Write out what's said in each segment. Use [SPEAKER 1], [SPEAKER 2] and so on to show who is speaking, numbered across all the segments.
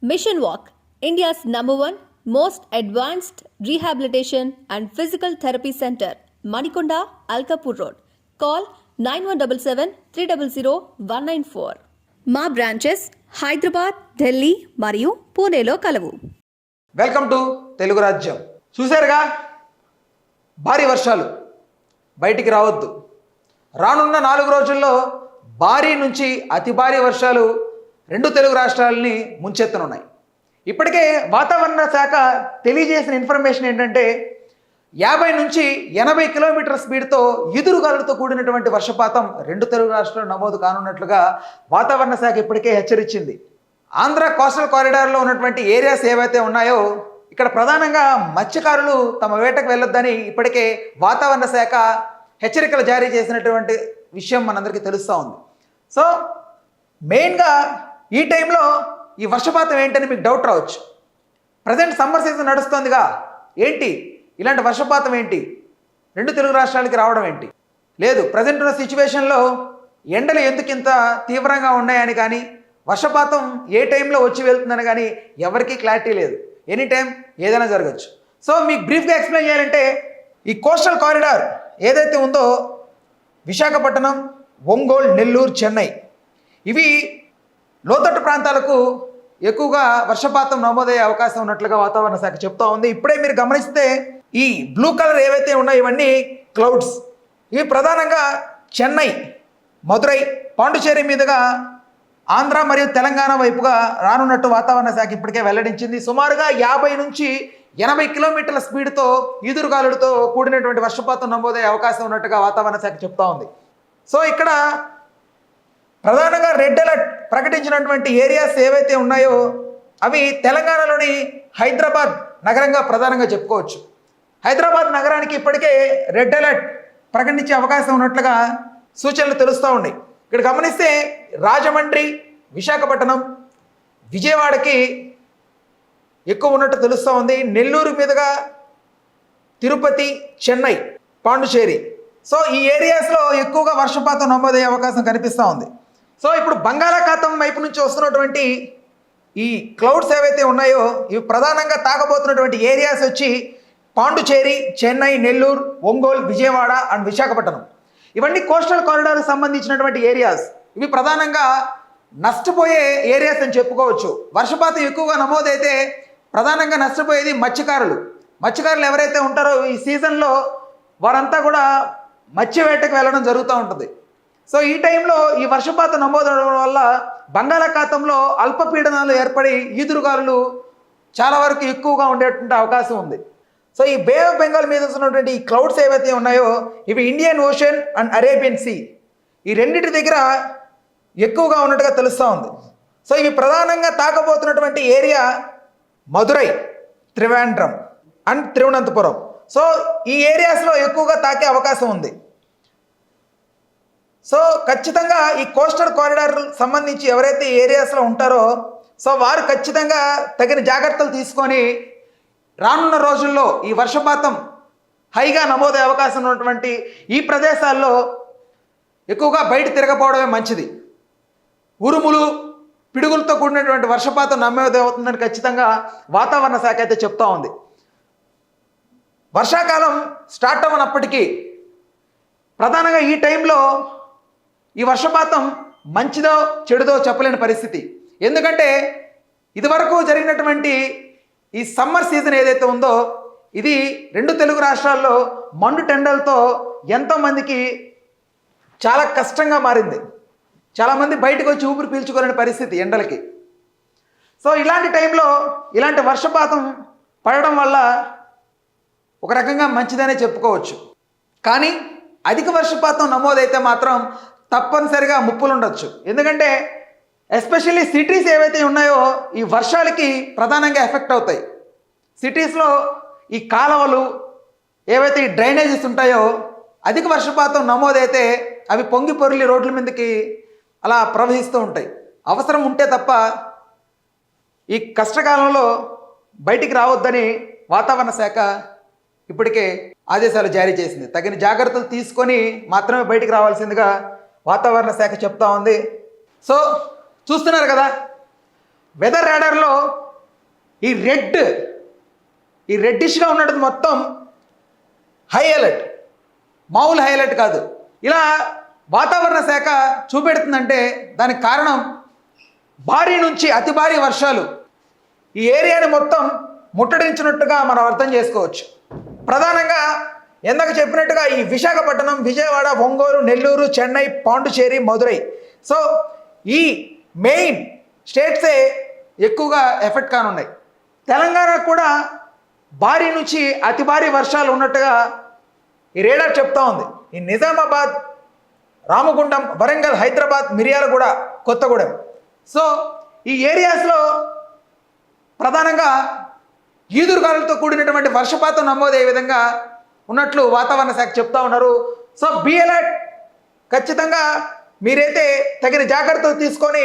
[SPEAKER 1] Mission Walk, India's #1 most advanced rehabilitation and physical therapy center, Manikonda, Alkapur Road. Call 9177 300 194. మా branches Hyderabad, Delhi మరియు పూణేలో కలవు.
[SPEAKER 2] Welcome to Telugu రాజ్యం. చూశారుగా, భారీ వర్షాలు, బయటికి రావద్దు. రానున్న 4 రోజుల్లో భారీ నుంచి అతి భారీ వర్షాలు రెండు తెలుగు రాష్ట్రాలని ముంచెత్తనున్నాయి. ఇప్పటికే వాతావరణ శాఖ తెలియజేసిన ఇన్ఫర్మేషన్ ఏంటంటే 50 నుంచి 80 కిలోమీటర్ల స్పీడ్తో ఈదురుగాలులతో కూడినటువంటి వర్షపాతం రెండు తెలుగు రాష్ట్రాల్లో నమోదు కానున్నట్లుగా వాతావరణ శాఖ ఇప్పటికే హెచ్చరించింది. ఆంధ్ర కోస్టల్ కారిడార్లో ఉన్నటువంటి ఏరియాస్ ఏవైతే ఉన్నాయో ఇక్కడ ప్రధానంగా మత్స్యకారులు తమ వేటకు వెళ్ళొద్దని ఇప్పటికే వాతావరణ శాఖ హెచ్చరికలు జారీ చేసినటువంటి విషయం మనందరికీ తెలుస్తూ ఉంది. సో మెయిన్గా ఈ టైంలో ఈ వర్షపాతం ఏంటని మీకు డౌట్ రావచ్చు. ప్రజెంట్ సమ్మర్ సీజన్ నడుస్తుందిగా, ఏంటి ఇలాంటి వర్షపాతం ఏంటి రెండు తెలుగు రాష్ట్రాలకి రావడం ఏంటి? లేదు, ప్రజెంట్ ఉన్న సిచ్యువేషన్లో ఎండలు ఎందుకు ఇంత తీవ్రంగా ఉన్నాయని కానీ వర్షపాతం ఏ టైంలో వచ్చి వెళ్తుందని కానీ ఎవరికీ క్లారిటీ లేదు. ఎనీ టైం ఏదైనా జరగచ్చు. సో మీకు బ్రీఫ్గా ఎక్స్ప్లెయిన్ చేయాలంటే ఈ కోస్టల్ కారిడార్ ఏదైతే ఉందో విశాఖపట్నం, ఒంగోలు, నెల్లూరు, చెన్నై ఇవి లోతట్టు ప్రాంతాలకు ఎక్కువగా వర్షపాతం నమోదయ్యే అవకాశం ఉన్నట్లుగా వాతావరణ శాఖ చెప్తా ఉంది. ఇప్పుడే మీరు గమనిస్తే ఈ బ్లూ కలర్ ఏవైతే ఉన్నాయో ఇవన్నీ క్లౌడ్స్. ఇవి ప్రధానంగా చెన్నై, మదురై, పాండుచేరి మీదుగా ఆంధ్ర మరియు తెలంగాణ వైపుగా రానున్నట్టు వాతావరణ శాఖ ఇప్పటికే వెల్లడించింది. సుమారుగా 50 నుంచి 80 కిలోమీటర్ల స్పీడ్తో ఈదురుగాలులతో కూడినటువంటి వర్షపాతం నమోదయ్యే అవకాశం ఉన్నట్టుగా వాతావరణ శాఖ చెప్తా ఉంది. సో ఇక్కడ ప్రధానంగా రెడ్ అలర్ట్ ప్రకటించినటువంటి ఏరియాస్ ఏవైతే ఉన్నాయో అవి తెలంగాణలోని హైదరాబాద్ నగరంగా ప్రధానంగా చెప్పుకోవచ్చు. హైదరాబాద్ నగరానికి ఇప్పటికే రెడ్ అలర్ట్ ప్రకటించే అవకాశం ఉన్నట్లుగా సూచనలు తెలుస్తూ ఉన్నాయి. ఇక్కడ గమనిస్తే రాజమండ్రి, విశాఖపట్నం, విజయవాడకి ఎక్కువ ఉన్నట్టు తెలుస్తూ ఉంది. నెల్లూరు మీదుగా తిరుపతి, చెన్నై, పాండుచేరి, సో ఈ ఏరియాస్లో ఎక్కువగా వర్షపాతం నమోదయ్యే అవకాశం కనిపిస్తూ ఉంది. సో ఇప్పుడు బంగాళాఖాతం వైపు నుంచి వస్తున్నటువంటి ఈ క్లౌడ్స్ ఏవైతే ఉన్నాయో ఇవి ప్రధానంగా తాకబోతున్నటువంటి ఏరియాస్ వచ్చి పాండుచేరి, చెన్నై, నెల్లూరు, ఒంగోలు, విజయవాడ అండ్ విశాఖపట్నం. ఇవన్నీ కోస్టల్ కారిడార్కి సంబంధించినటువంటి ఏరియాస్. ఇవి ప్రధానంగా నష్టపోయే ఏరియాస్ అని చెప్పుకోవచ్చు. వర్షపాతం ఎక్కువగా నమోదైతే ప్రధానంగా నష్టపోయేది మత్స్యకారులు ఎవరైతే ఉంటారో ఈ సీజన్లో వారంతా కూడా మత్స్య వేటకు వెళ్ళడం జరుగుతూ ఉంటుంది. సో ఈ టైంలో ఈ వర్షపాతం నమోదవడం వల్ల బంగాళాఖాతంలో అల్పపీడనాలు ఏర్పడి ఈదురుగాలులు చాలా వరకు ఎక్కువగా ఉండేటువంటి అవకాశం ఉంది. సో ఈ బే ఆఫ్ బెంగాల్ మీద ఉన్నటువంటి ఈ క్లౌడ్స్ ఏవైతే ఉన్నాయో ఇవి Indian Ocean and Arabian Sea ఈ రెండింటి దగ్గర ఎక్కువగా ఉన్నట్టుగా తెలుస్తూ ఉంది. సో ఇవి ప్రధానంగా తాకబోతున్నటువంటి area Madurai, Trivandrum and Thiruvananthapuram. So ఈ ఏరియాస్లో ఎక్కువగా తాకే అవకాశం ఉంది. సో ఖచ్చితంగా ఈ కోస్టల్ కారిడార్ సంబంధించి ఎవరైతే ఏరియాస్లో ఉంటారో సో వారు ఖచ్చితంగా తగిన జాగ్రత్తలు తీసుకొని రానున్న రోజుల్లో ఈ వర్షపాతం హైగా నమోదయ్యే అవకాశం ఉన్నటువంటి ఈ ప్రదేశాల్లో ఎక్కువగా బయట తిరగపోవడమే మంచిది. ఉరుములు, పిడుగులతో కూడినటువంటి వర్షపాతం నమోదవుతుందని ఖచ్చితంగా వాతావరణ శాఖ అయితే చెప్తా ఉంది. వర్షాకాలం స్టార్ట్ అవ్వనప్పటికీ ప్రధానంగా ఈ టైంలో ఈ వర్షపాతం మంచిదో చెడుదో చెప్పలేని పరిస్థితి. ఎందుకంటే ఇదివరకు జరిగినటువంటి ఈ సమ్మర్ సీజన్ ఏదైతే ఉందో ఇది రెండు తెలుగు రాష్ట్రాల్లో మండు టెండలతో ఎంతోమందికి చాలా కష్టంగా మారింది. చాలామంది బయటకు వచ్చి ఊపిరి పీల్చుకోలేని పరిస్థితి ఎండలకి. సో ఇలాంటి టైంలో ఇలాంటి వర్షపాతం పడడం వల్ల ఒక రకంగా మంచిదనే చెప్పుకోవచ్చు. కానీ అధిక వర్షపాతం నమోదైతే మాత్రం తప్పనిసరిగా ముప్పులు ఉండొచ్చు. ఎందుకంటే ఎస్పెషల్లీ సిటీస్ ఏవైతే ఉన్నాయో ఈ వర్షాలకి ప్రధానంగా ఎఫెక్ట్ అవుతాయి. సిటీస్లో ఈ కాలువలు ఏవైతే ఈ డ్రైనేజెస్ ఉంటాయో అధిక వర్షపాతం నమోదైతే అవి పొంగి పొర్లి రోడ్ల మీదకి అలా ప్రవహిస్తూ ఉంటాయి. అవసరం ఉంటే తప్ప ఈ కష్టకాలంలో బయటికి రావద్దని వాతావరణ శాఖ ఇప్పటికే ఆదేశాలు జారీ చేసింది. తగిన జాగ్రత్తలు తీసుకొని మాత్రమే బయటికి రావాల్సిందిగా వాతావరణ శాఖ చెప్తా ఉంది. సో చూస్తున్నారు కదా, వెదర్ రాడార్లో ఈ రెడ్డిష్గా ఉన్నది మొత్తం హై అలర్ట్, మామూలు హై అలర్ట్ కాదు. ఇలా వాతావరణ శాఖ చూపెడుతుందంటే దానికి కారణం భారీ నుంచి అతి భారీ వర్షాలు ఈ ఏరియాని మొత్తం ముట్టడించినట్టుగా మనం అర్థం చేసుకోవచ్చు. ప్రధానంగా ఎందాక చెప్పినట్టుగా ఈ విశాఖపట్నం, విజయవాడ, ఒంగోలు, నెల్లూరు, చెన్నై, పాండుచేరి, మదురై, సో ఈ మెయిన్ స్టేట్సే ఎక్కువగా ఎఫెక్ట్ కానున్నాయి. తెలంగాణ కూడా భారీ నుంచి అతి భారీ వర్షాలు ఉన్నట్టుగా ఈ రేడార్ చెప్తా ఉంది. ఈ నిజామాబాద్, రామగుండం, వరంగల్, హైదరాబాద్, మిర్యాలగూడ, కొత్తగూడెం, సో ఈ ఏరియాస్లో ప్రధానంగా ఈదురుగాలులతో కూడినటువంటి వర్షపాతం నమోదయ్యే విధంగా ఉన్నట్లు వాతావరణ శాఖ చెప్తా ఉన్నారు. సో బీ అలర్ట్, ఖచ్చితంగా మీరైతే తగిన జాగ్రత్తలు తీసుకొని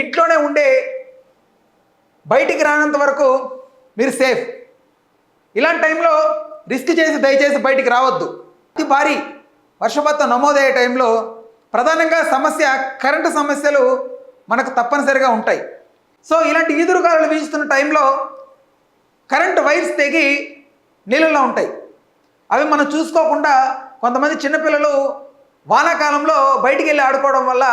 [SPEAKER 2] ఇంట్లోనే ఉండే బయటికి రానంత వరకు మీరు సేఫ్. ఇలాంటి టైంలో రిస్క్ చేసి దయచేసి బయటికి రావద్దు. అతి భారీ వర్షపాతం నమోదయ్యే టైంలో ప్రధానంగా కరెంటు సమస్యలు మనకు తప్పనిసరిగా ఉంటాయి. సో ఇలాంటి ఈదురుగాలులు వీస్తున్న టైంలో కరెంటు వైర్స్ తెగి నీళ్ళల్లో ఉంటాయి. అవి మనం చూసుకోకుండా కొంతమంది చిన్నపిల్లలు వానాకాలంలో బయటికి వెళ్ళి ఆడుకోవడం వల్ల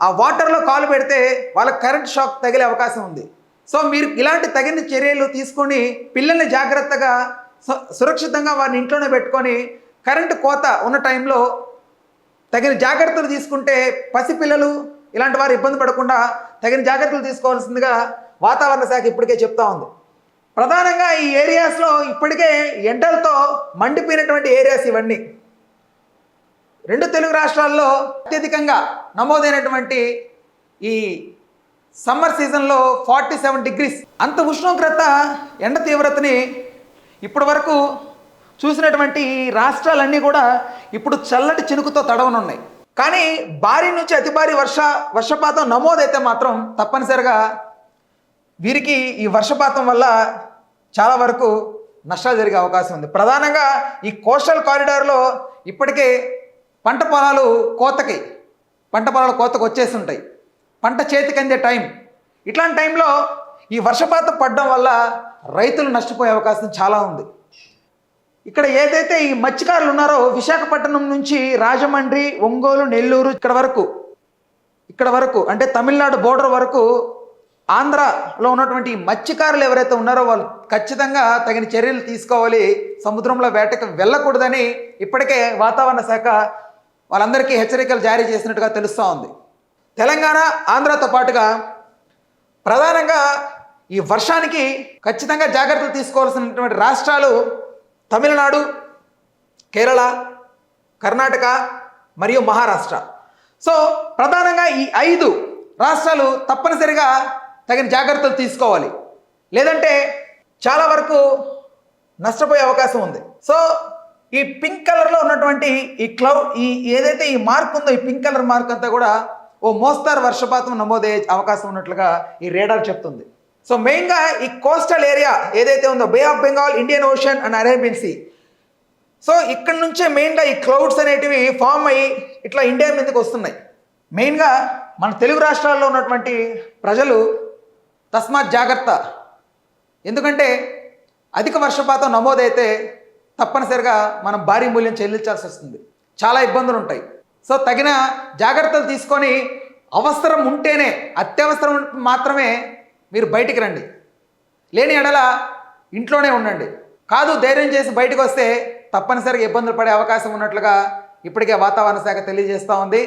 [SPEAKER 2] ఆ వాటర్లో కాలు పెడితే వాళ్ళకి కరెంట్ షాక్ తగిలే అవకాశం ఉంది. సో మీరు ఇలాంటి తగిన చర్యలు తీసుకొని పిల్లల్ని జాగ్రత్తగా సురక్షితంగా వారిని ఇంట్లోనే పెట్టుకొని కరెంటు కోత ఉన్న టైంలో తగిన జాగ్రత్తలు తీసుకుంటే పసిపిల్లలు ఇలాంటి వారు ఇబ్బంది పడకుండా తగిన జాగ్రత్తలు తీసుకోవాల్సిందిగా వాతావరణ శాఖ ఇప్పటికే చెప్తా ఉంది. ప్రధానంగా ఈ ఏరియాస్లో ఇప్పటికే ఎండలతో మండిపోయినటువంటి ఏరియాస్ ఇవన్నీ. 2 తెలుగు రాష్ట్రాల్లో అత్యధికంగా నమోదైనటువంటి ఈ సమ్మర్ సీజన్లో 47 డిగ్రీస్ అంత ఉష్ణోగ్రత ఎండ తీవ్రతని ఇప్పటి వరకు చూసినటువంటి ఈ రాష్ట్రాలన్నీ కూడా ఇప్పుడు చల్లటి చినుకుతో తడవనున్నాయి. కానీ భారీ నుంచి అతి భారీ వర్షపాతం నమోదైతే మాత్రం తప్పనిసరిగా వీరికి ఈ వర్షపాతం వల్ల చాలా వరకు నష్టాలు జరిగే అవకాశం ఉంది. ప్రధానంగా ఈ కోస్టల్ కారిడార్లో ఇప్పటికే పంట పొలాలు కోతకు వచ్చేసి ఉంటాయి. పంట చేతికి అందే టైం. ఇట్లాంటి టైంలో ఈ వర్షపాతం పడడం వల్ల రైతులు నష్టపోయే అవకాశం చాలా ఉంది. ఇక్కడ ఏదైతే ఈ మత్స్యకారులు ఉన్నారో విశాఖపట్నం నుంచి రాజమండ్రి, ఒంగోలు, నెల్లూరు ఇక్కడ వరకు అంటే తమిళనాడు బోర్డర్ వరకు ఆంధ్రాలో ఉన్నటువంటి మత్స్యకారులు ఎవరైతే ఉన్నారో వాళ్ళు ఖచ్చితంగా తగిన చర్యలు తీసుకోవాలి. సముద్రంలో వేటకు వెళ్ళకూడదని ఇప్పటికే వాతావరణ శాఖ వాళ్ళందరికీ హెచ్చరికలు జారీ చేసినట్టుగా తెలుస్తూ ఉంది. తెలంగాణ, ఆంధ్రాతో పాటుగా ప్రధానంగా ఈ వర్షానికి ఖచ్చితంగా జాగ్రత్తలు తీసుకోవాల్సినటువంటి రాష్ట్రాలు తమిళనాడు, కేరళ, కర్ణాటక మరియు మహారాష్ట్ర. సో ప్రధానంగా ఈ 5 రాష్ట్రాలు తప్పనిసరిగా తగిన జాగ్రత్తలు తీసుకోవాలి, లేదంటే చాలా వరకు నష్టపోయే అవకాశం ఉంది. సో ఈ పింక్ కలర్లో ఉన్నటువంటి ఈ ఏదైతే ఈ మార్క్ ఉందో ఈ పింక్ కలర్ మార్క్ అంతా కూడా ఓ మోస్తారు వర్షపాతం నమోదయ్యే అవకాశం ఉన్నట్లుగా ఈ రేడార్ చెప్తుంది. సో మెయిన్గా ఈ కోస్టల్ ఏరియా ఏదైతే ఉందో Bay of Bengal, Indian Ocean and Arabian Sea, so ఇక్కడ నుంచే మెయిన్గా ఈ క్లౌడ్స్ అనేటివి ఫామ్ అయ్యి ఇట్లా ఇండియా మీదకి వస్తున్నాయి. మెయిన్గా మన తెలుగు రాష్ట్రాల్లో ఉన్నటువంటి ప్రజలు తస్మాత్ జాగ్రత్త. ఎందుకంటే అధిక వర్షపాతం నమోదైతే తప్పనిసరిగా మనం భారీ మూల్యం చెల్లించాల్సి వస్తుంది. చాలా ఇబ్బందులు ఉంటాయి. సో తగిన జాగ్రత్తలు తీసుకొని అవసరం ఉంటేనే, అత్యవసరం మాత్రమే మీరు బయటికి రండి. లేని ఎడల ఇంట్లోనే ఉండండి. కాదు ధైర్యం చేసి బయటకు వస్తే తప్పనిసరిగా ఇబ్బందులు పడే అవకాశం ఉన్నట్లుగా ఇప్పటికే వాతావరణ శాఖ తెలియజేస్తూ ఉంది.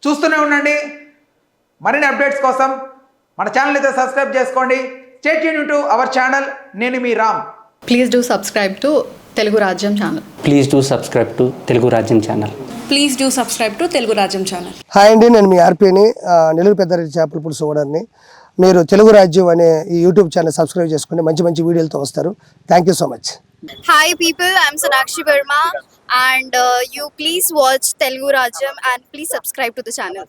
[SPEAKER 2] చూస్తూనే ఉండండి. మరిన్ని అప్డేట్స్ కోసం మన ఛానల్ అయితే సబ్స్క్రైబ్ చేసుకోండి. Stay tune to our channel. నేను మీ Ram.
[SPEAKER 3] Please do subscribe to Telugu Rajyam channel.
[SPEAKER 4] Please do subscribe to Telugu Rajyam channel.
[SPEAKER 5] Please do subscribe to Telugu Rajyam channel.
[SPEAKER 6] Hi అండి, నేను మీ ఆర్పీని, నెల్లూరు పెద్దారెడ్డి చేపల పులుసు ఓనర్ని. మీరు తెలుగు రాజ్యం అనే ఈ యూట్యూబ్ ఛానల్ సబ్స్క్రైబ్ చేసుకుని మంచి మంచి వీడియోలతో వస్తారు. Thank you so much.
[SPEAKER 7] Hi people, I'm Sonakshi Verma and you please watch Telugu Rajyam and please subscribe to the channel.